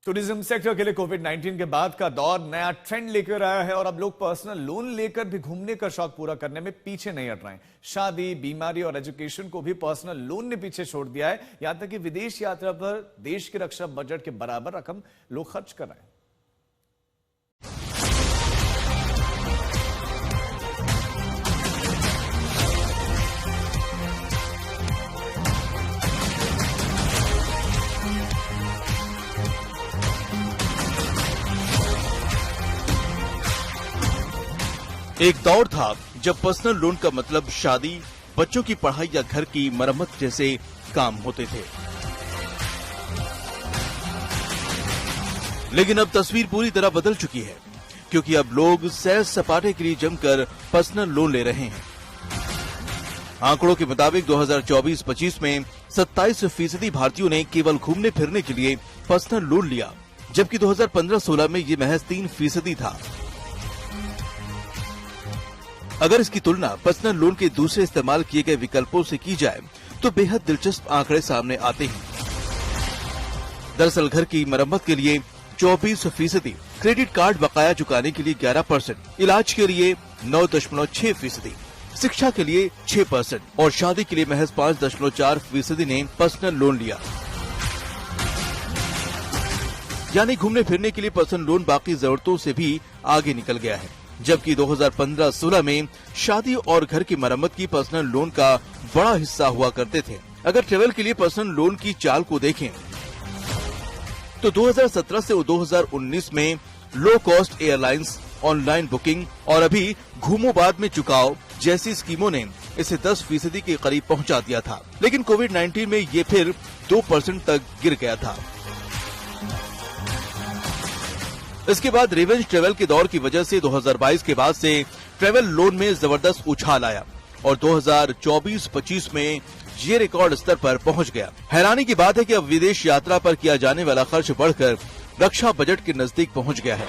Tourism sector के लिए कोविड-19 के बाद का दौर नया ट्रेंड लेकर आया है और अब लोग पर्सनल लोन लेकर भी घूमने का शौक पूरा करने में पीछे नहीं हट रहे हैं। शादी, बीमारी और एजुकेशन को भी पर्सनल लोन ने पीछे छोड़ दिया है। यहां तक कि विदेश यात्रा पर देश की रक्षा बजट के बराबर रकम लोग खर्च कर रहे हैं। एक दौर था जब पर्सनल लोन का मतलब शादी, बच्चों की पढ़ाई या घर की मरम्मत जैसे काम होते थे। लेकिन अब तस्वीर पूरी तरह बदल चुकी है, क्योंकि अब लोग सैर सपाटे के लिए जमकर पर्सनल लोन ले रहे हैं। आंकड़ों के मुताबिक 2024-25 में 27% भारतीयों ने केवल घूमने फिरने के लिए पर्सनल लोन लिया, जबकि 2015-16 में ये महज 3% था। अगर इसकी तुलना पर्सनल लोन के दूसरे इस्तेमाल किए गए विकल्पों से की जाए तो बेहद दिलचस्प आंकड़े सामने आते हैं। दरअसल घर की मरम्मत के लिए 24%, क्रेडिट कार्ड बकाया चुकाने के लिए 11%, इलाज के लिए 9.6%, शिक्षा के लिए 6% और शादी के लिए महज 5.4% ने पर्सनल लोन लिया। यानी घूमने फिरने के लिए पर्सनल लोन बाकी जरूरतों से भी आगे निकल गया है। जबकि 2015-16 में शादी और घर की मरम्मत की पर्सनल लोन का बड़ा हिस्सा हुआ करते थे। अगर ट्रेवल के लिए पर्सनल लोन की चाल को देखें तो 2017 से 2019 में low cost airlines, online booking और अभी घूमो बाद में चुकाओ जैसी स्कीमों ने इसे 10% के करीब पहुंचा दिया था। लेकिन कोविड-19 में ये फिर 2% तक गिर गया था। इसके बाद रिवेंज ट्रेवल के दौर की वजह से 2022 के बाद से ट्रेवल लोन में जबरदस्त उछाल आया और 2024-25 में ये रिकॉर्ड स्तर पर पहुंच गया। हैरानी की बात है कि अब विदेश यात्रा पर किया जाने वाला खर्च बढ़कर रक्षा बजट के नजदीक पहुंच गया है।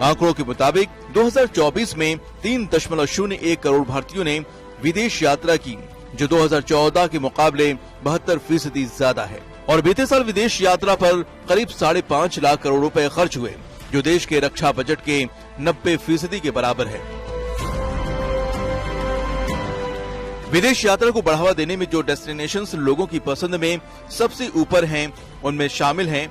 आंकड़ों के मुताबिक 2024 में 3.01 करोड़ भारतीयों ने विदेश यात्रा की, जो 2014 के मुकाबले 72% ज्यादा है। और बीते साल विदेश यात्रा पर करीब 5.5 लाख करोड़ रुपए खर्च हुए, जो देश के रक्षा बजट के 90% के बराबर है। विदेश यात्रा को बढ़ावा देने में जो डेस्टिनेशंस लोगों की पसंद में सबसे ऊपर हैं, उनमें शामिल हैं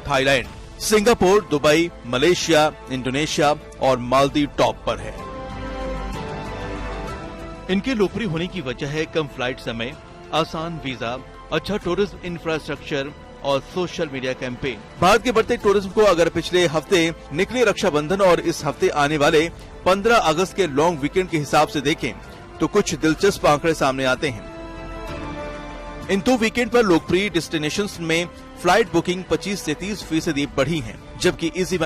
Thailand, Singapore, Dubai, Malaysia, Indonesia और मालदीव टॉप पर है। इनके लोकप्रिय होने की वजह है कम फ्लाइट समय, आसान वीजा, अच्छा टूरिज्म इंफ्रास्ट्रक्चर और सोशल मीडिया कैंपेन। भारत के बढ़ते टूरिज्म को अगर पिछले हफ्ते निकले रक्षाबंधन और इस हफ्ते आने वाले 15 अगस्त के लॉन्ग वीकेंड के हिसाब से देखें तो कुछ दिलचस्प आंकड़े सामने आते हैं। इन 2 वीकेंड पर लोकप्रिय डेस्टिनेशंस में फ्लाइट बुकिंग 25 से 30% बढ़ी है, जबकि इसी